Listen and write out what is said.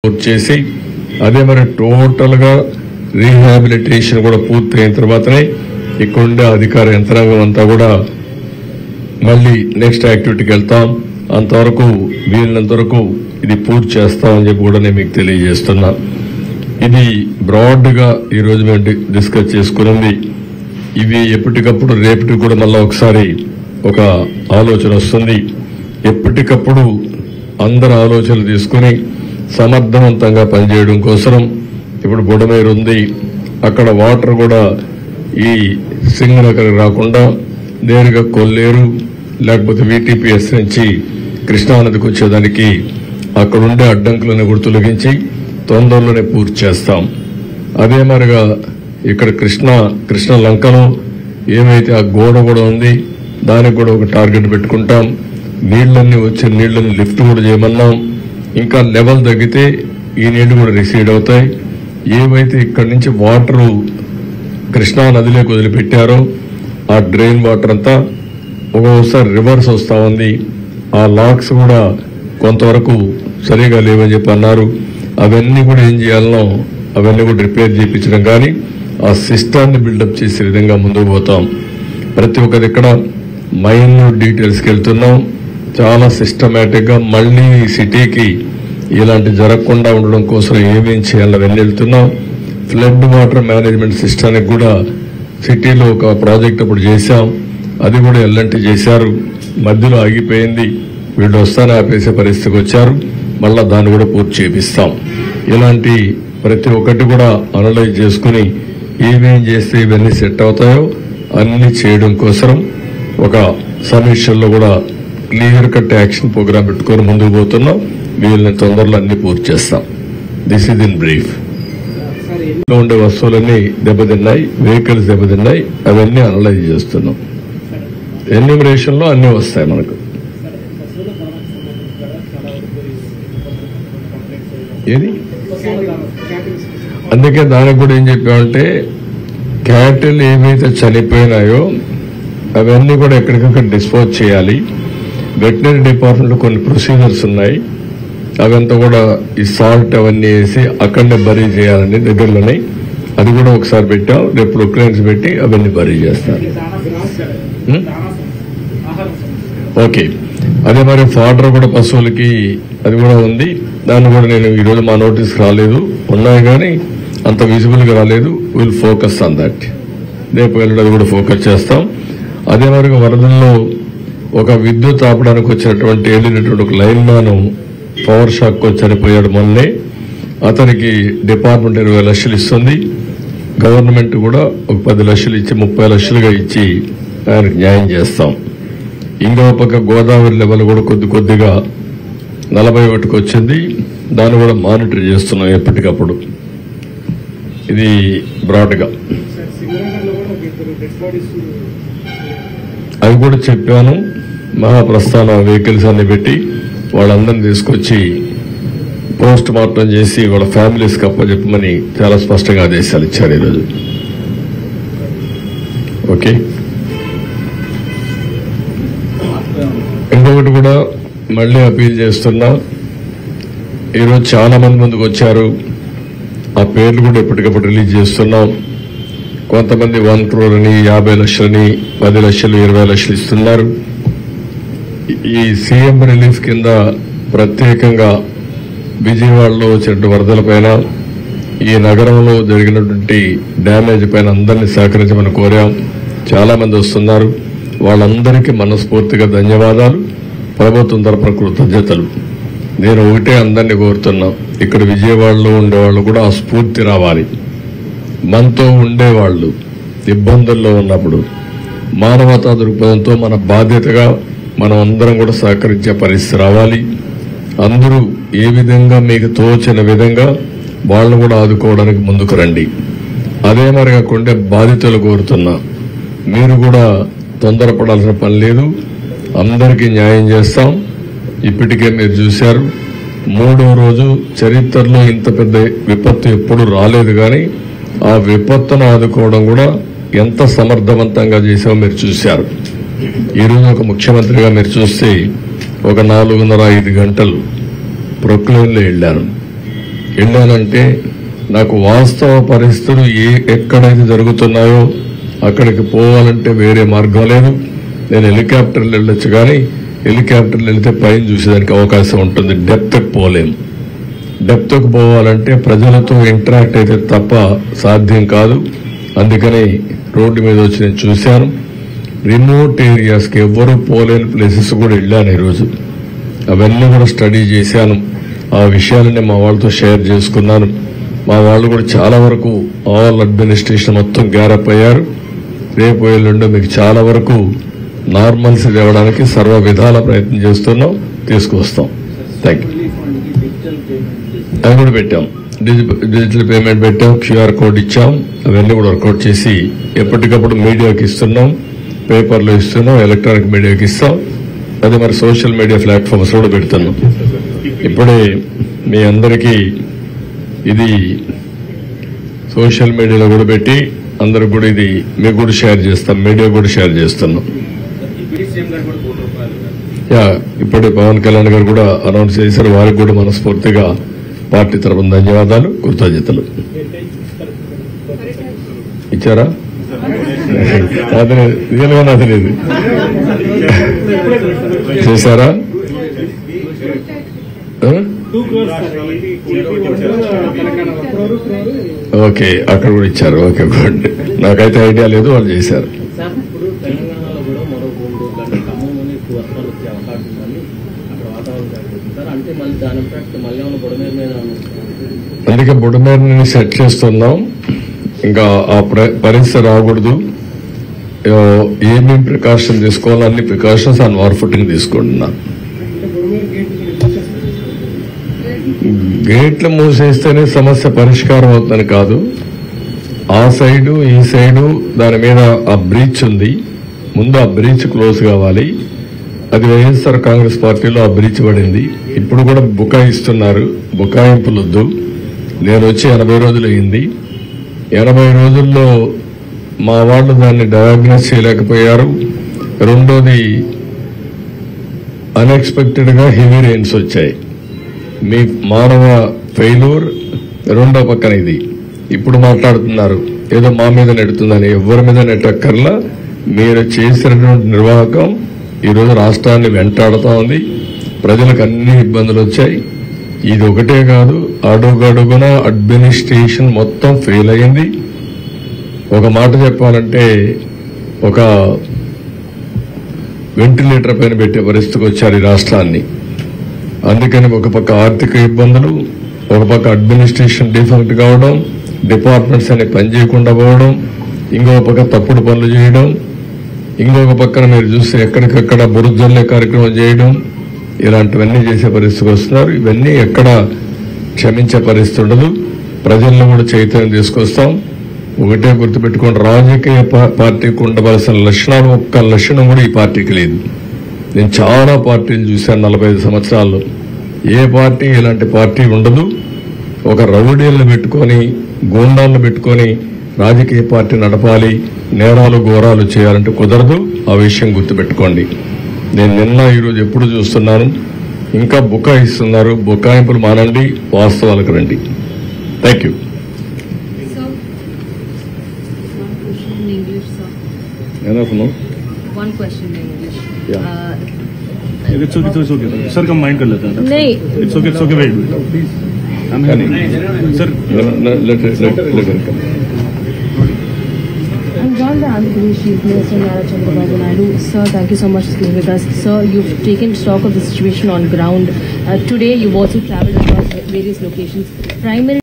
చేసి అదే మరి టోటల్ గా రీహాబిలిటేషన్ కూడా పూర్తయిన తర్వాతనే ఇక్కడుండే అధికార యంత్రాంగం అంతా కూడా మళ్ళీ నెక్స్ట్ యాక్టివిటీకి వెళ్తాం. అంతవరకు వీళ్ళంత వరకు ఇది పూర్తి చేస్తామని చెప్పి కూడా నేను మీకు తెలియజేస్తున్నా. ఇది బ్రాడ్ గా ఈ రోజు మేము డిస్కస్ చేసుకున్నది. ఇవి ఎప్పటికప్పుడు రేపటికి కూడా మళ్ళా ఒకసారి ఒక ఆలోచన వస్తుంది. ఎప్పటికప్పుడు అందరు ఆలోచనలు తీసుకుని సమర్థవంతంగా పనిచేయడం కోసం ఇప్పుడు బుడమేరు ఉంది, అక్కడ వాటర్ కూడా ఈ సింగనగర్ రాకుండా నేరుగా కొల్లేరు లేకపోతే వీటీపీఎస్ నుంచి కృష్ణానదికి వచ్చేదానికి అక్కడుండే అడ్డంకులను కూడా తొలగించి తొందరలోనే పూర్తి చేస్తాం. అదే మరిగా ఇక్కడ కృష్ణ లంకలో ఏమైతే ఆ గోడ కూడా ఉంది దానికి కూడా ఒక టార్గెట్ పెట్టుకుంటాం. నీళ్లన్నీ వచ్చే నీళ్లను లిఫ్ట్ కూడా చేయమన్నాం. ఇంకా లెవెల్ తగ్గితే ఈ నీళ్లు కూడా రిసీడ్ అవుతాయి. ఏవైతే ఇక్కడి నుంచి వాటర్ కృష్ణా నదిలోకి వదిలిపెట్టారో ఆ డ్రైన్ వాటర్ అంతా ఒక్కొక్కసారి రివర్స్ వస్తా ఉంది. ఆ లాక్స్ కూడా కొంతవరకు సరిగా లేవని చెప్పి అన్నారు. అవన్నీ కూడా ఏం చేయాలనో అవన్నీ కూడా రిపేర్ చేయించడం కానీ ఆ సిస్టాన్ని బిల్డప్ చేసే విధంగా ముందుకు పోతాం. ప్రతి ఒక్కరి ఇక్కడ మైన్యూట్ డీటెయిల్స్కి వెళ్తున్నాం. చాలా సిస్టమేటిక్ గా మళ్లీ సిటీకి ఇలాంటి జరగకుండా ఉండడం కోసం ఏమేం చేయాలని వెళ్తున్నాం. ఫ్లడ్ వాటర్ మేనేజ్మెంట్ సిస్టానికి కూడా సిటీలో ఒక ప్రాజెక్ట్ అప్పుడు చేశాం. అది కూడా ఎల్ఎన్టీ చేశారు. మధ్యలో ఆగిపోయింది. వీళ్ళు వస్తానే ఆపేసే పరిస్థితికి వచ్చారు. మళ్ళా దాన్ని కూడా పూర్తి చేపిస్తాం. ఇలాంటి ప్రతి ఒక్కటి కూడా అనలైజ్ చేసుకుని ఏమేం చేస్తే ఇవన్నీ సెట్ అవుతాయో అన్ని చేయడం కోసం ఒక సమీక్షల్లో కూడా క్లియర్ కట్ యాక్షన్ ప్రోగ్రామ్ పెట్టుకుని ముందుకు పోతున్నాం. వీళ్ళని తొందరలో అన్ని పూర్తి చేస్తాం. This is in brief. ఉండే వస్తువులన్నీ దెబ్బతిన్నాయి, వెహికల్స్ దెబ్బతిన్నాయి, అవన్నీ అనలైజ్ చేస్తున్నాం. ఎన్యూమరేషన్ లో అన్ని వస్తాయి మనకు. ఏది అందుకే దానికి కూడా ఏం చెప్పామంటే క్యాటిల్ ఏవైతే చనిపోయినాయో అవన్నీ కూడా ఎక్కడికక్కడ డిస్పోజ్ చేయాలి. వెటనరీ డిపార్ట్మెంట్ లో కొన్ని ప్రొసీజర్స్ ఉన్నాయి. అవంతా కూడా ఈ సాల్ట్ అవన్నీ వేసి అక్కడనే బరీ చేయాలని దగ్గరలోనే అది కూడా ఒకసారి పెట్టాం. రేపు ప్రొక్లైన్స్ పెట్టి అవన్నీ బరీ చేస్తారు. ఓకే. అదే మరి ఫాడర్ కూడా పశువులకి అది కూడా ఉంది. దాన్ని కూడా నేను ఈరోజు మా నోటీస్ రాలేదు, ఉన్నాయి కానీ అంత విజిబుల్ గా రాలేదు. Will focus on that. రేపు వెళ్ళడం అది కూడా ఫోకస్ చేస్తాం. అదే మరి వరదల్లో ఒక విద్యుత్ ఆపడానికి వచ్చినటువంటి వెళ్ళినటువంటి ఒక లైన్ మ్యాన్ పవర్ షాక్ కు చనిపోయాడు మొన్నే. అతనికి డిపార్ట్మెంట్ 20 లక్షలు ఇస్తుంది. గవర్నమెంట్ కూడా ఒక 10 లక్షలు ఇచ్చి 30 లక్షలుగా ఇచ్చి ఆయనకు న్యాయం చేస్తాం. ఇంకో పక్క గోదావరి లెవెల్ కూడా కొద్దిగా 41కి వచ్చింది. దాన్ని కూడా మానిటర్ చేస్తున్నాం ఎప్పటికప్పుడు. ఇది బ్రాడ్ గా అవి కూడా చెప్పాను. మహాప్రస్థాన వెహికల్స్ అన్ని పెట్టి వాళ్ళందరినీ తీసుకొచ్చి పోస్ట్ మార్టం చేసి వాళ్ళ ఫ్యామిలీస్ అప్పచెప్పమని చాలా స్పష్టంగా ఆదేశాలు ఇచ్చారు ఈరోజు. ఓకే. ఇంకొకటి కూడా మళ్లీ అపీల్ చేస్తున్నా. ఈరోజు చాలా మంది ముందుకు వచ్చారు. ఆ పేర్లు కూడా ఎప్పటికప్పుడు రిలీజ్ చేస్తున్నాం. కొంతమంది 1 crore అని 50 లక్షలని 10 లక్షలు 20 లక్షలు ఇస్తున్నారు. ఈ సీఎం రిలీఫ్ కింద ప్రత్యేకంగా విజయవాడలో వచ్చిన వరదల పైన ఈ నగరంలో జరిగినటువంటి డ్యామేజ్ పైన అందరినీ సహకరించమని కోరాం. చాలా మంది వస్తున్నారు. వాళ్ళందరికీ మనస్ఫూర్తిగా ధన్యవాదాలు. ప్రభుత్వం తరపున కృతజ్ఞతలు. నేను ఒకటే అందరినీ కోరుతున్నా, ఇక్కడ విజయవాడలో ఉండేవాళ్ళు కూడా ఆ స్ఫూర్తి రావాలి. మనతో ఉండేవాళ్లు ఇబ్బందుల్లో ఉన్నప్పుడు మానవతా దృక్పథంతో మన బాధ్యతగా మనం అందరం కూడా సహకరించే పరిస్థితి రావాలి. అందరూ ఏ విధంగా మీకు తోచిన విధంగా వాళ్ళు కూడా ఆదుకోవడానికి ముందుకు రండి. అదే మరి కాకుండా బాధితులు కోరుతున్నా, మీరు కూడా తొందరపడాల్సిన పని లేదు. అందరికీ న్యాయం చేస్తాం. ఇప్పటికే మీరు చూశారు, 3వ రోజు చరిత్రలో ఇంత పెద్ద విపత్తు ఎప్పుడు రాలేదు. కానీ ఆ విపత్తును ఆదుకోవడం కూడా ఎంత సమర్థవంతంగా చేసామో మీరు చూశారు. ఈరోజు ఒక ముఖ్యమంత్రిగా మీరు చూస్తే ఒక 4.5-5 గంటలు ప్రొక్లైన్లో వెళ్ళాను. వెళ్ళానంటే నాకు వాస్తవ పరిస్థితులు ఎక్కడైతే జరుగుతున్నాయో అక్కడికి పోవాలంటే వేరే మార్గం లేదు. నేను హెలికాప్టర్లు వెళ్ళొచ్చు, కానీ హెలికాప్టర్లు వెళితే పైన చూసేదానికి అవకాశం ఉంటుంది. డెప్త్కి పోలేం. డెప్త్కి పోవాలంటే ప్రజలతో ఇంటరాక్ట్ అయితే తప్ప సాధ్యం కాదు. అందుకని రోడ్డు మీద వచ్చి నేను చూశాను. రిమోట్ ఏరియాస్కి ఎవ్వరూ పోలేని ప్లేసెస్ కూడా వెళ్ళాను ఈరోజు. అవన్నీ కూడా స్టడీ చేశాను. ఆ విషయాలన్నీ మా వాళ్ళతో షేర్ చేసుకున్నాను. మా వాళ్ళు కూడా చాలా వరకు ఆల్ అడ్మినిస్ట్రేషన్ మొత్తం గ్యారప్ అయ్యారు. రేపు ఎల్లుండో మీకు చాలా వరకు నార్మల్సీ తేవడానికి సర్వ విధాల ప్రయత్నం చేస్తున్నాం, తీసుకొస్తాం. Thank you. అది కూడా పెట్టాం, డిజిటల్ పేమెంట్ పెట్టాం, క్యూఆర్ కోడ్ ఇచ్చాం. అవన్నీ కూడా వర్కౌట్ చేసి ఎప్పటికప్పుడు మీడియాకి ఇస్తున్నాం, పేపర్లో ఇస్తున్నాం, ఎలక్ట్రానిక్ మీడియాకి ఇస్తాం. అది మరి సోషల్ మీడియా ప్లాట్ఫామ్స్ కూడా పెడుతున్నాం. ఇప్పుడే మీ అందరికీ ఇది సోషల్ మీడియాలో కూడా పెట్టి అందరికి కూడా ఇది మీకు కూడా షేర్ చేస్తాం, మీడియా కూడా షేర్ చేస్తున్నాం. ఇప్పుడే పవన్ కళ్యాణ్ గారు కూడా అనౌన్స్ చేశారు. వారికి కూడా మనస్ఫూర్తిగా పార్టీ తరఫున ధన్యవాదాలు, కృతజ్ఞతలు. ఇచ్చారా? రియల్గా తెలియదు. చేశారా? ఓకే, అక్కడ కూడా ఇచ్చారు. Okay, good. నాకైతే ఐడియా లేదు, వాళ్ళు చేశారు. అందుకే బుడమేరుని సెట్ చేస్తున్నాం. ఇంకా ఆ పరిస్థితి రాకూడదు. ఏమేమి ప్రికాషన్ తీసుకోవాలో అన్ని ప్రికాషన్స్ ఆన్ వార్ ఫుటింగ్ తీసుకుంటున్నాను. గేట్లు మూసేస్తేనే సమస్య పరిష్కారం అవుతుందని కాదు. ఆ సైడు ఈ సైడు దాని మీద ఆ బ్రీచ్ ఉంది. ముందు ఆ బ్రీచ్ క్లోజ్ కావాలి. అది వైఎస్ఆర్ కాంగ్రెస్ పార్టీలో ఆ బ్రీచ్ పడింది. ఇప్పుడు కూడా బుకాయిస్తున్నారు. బుకాయింపులొద్దు. నేను వచ్చి 80 రోజులు అయింది. 80 రోజుల్లో మా వాళ్ళు దాన్ని డయాగ్నోస్ చేయలేకపోయారు. రెండోది, అన్ఎక్స్పెక్టెడ్ గా హెవీ రెయిన్స్ వచ్చాయి. మీ మానవ ఫెయిల్యూర్. రెండో పక్కన ఇది ఇప్పుడు మాట్లాడుతున్నారు ఏదో మా మీద నెడుతుందని. ఎవరి మీద నెట్టక్కర్లా. మీరు చేసినటువంటి నిర్వాహకం ఈరోజు రాష్ట్రాన్ని వెంటాడుతా ఉంది. ప్రజలకు అన్ని ఇబ్బందులు వచ్చాయి. ఇది ఒకటే కాదు, అడుగడుగున అడ్మినిస్ట్రేషన్ మొత్తం ఫెయిల్ అయింది. ఒక మాట చెప్పాలంటే ఒక వెంటిలేటర్ పైన పెట్టే పరిస్థితికి వచ్చారు ఈ రాష్ట్రాన్ని. అందుకని ఒక పక్క ఆర్థిక ఇబ్బందులు, ఒక పక్క అడ్మినిస్ట్రేషన్ డిఫెక్ట్ కావడం, డిపార్ట్మెంట్స్ అనే పని చేయకుండా పోవడం, ఇంకొక పక్క తప్పుడు పనులు చేయడం, ఇంకొక పక్కన మీరు చూస్తే ఎక్కడికక్కడ బురదల్లే కార్యక్రమం చేయడం, ఇలాంటివన్నీ చేసే పరిస్థితికి వస్తున్నారు. ఇవన్నీ ఎక్కడ క్షమించే పరిస్థితి ఉండదు. ప్రజల్లో కూడా చైతన్యం తీసుకొస్తాం. ఒకటే గుర్తుపెట్టుకోండి, రాజకీయ పార్టీకి ఉండవలసిన లక్షణాలు ఒక్క లక్షణం కూడా ఈ పార్టీకి లేదు. నేను చాలా పార్టీలు చూశాను 45 సంవత్సరాల్లో. ఏ పార్టీ ఇలాంటి పార్టీ ఉండదు. ఒక రౌడీలను పెట్టుకొని, గూండాలను పెట్టుకొని రాజకీయ పార్టీ నడపాలి, నేరాలు ఘోరాలు చేయాలంటే కుదరదు. ఆ విషయం గుర్తుపెట్టుకోండి. నేను నిన్న ఈరోజు ఎప్పుడు చూస్తున్నాను, ఇంకా బుకాయిస్తున్నారు. బుకాయింపులు మానండి, వాస్తవాలకు రండి. Thank you. One question in English. Yeah. It's okay. Sir, come mind कर लेते हैं. नहीं. It's okay. Wait. I'm here. Sir, let her come. I'm John, the Andhra Pradesh Chief Minister Nara Chandrababu Naidu. Sir, thank you so much for being with us. Sir, you've taken stock of the situation on ground. Today, you've also travelled across various locations. Primary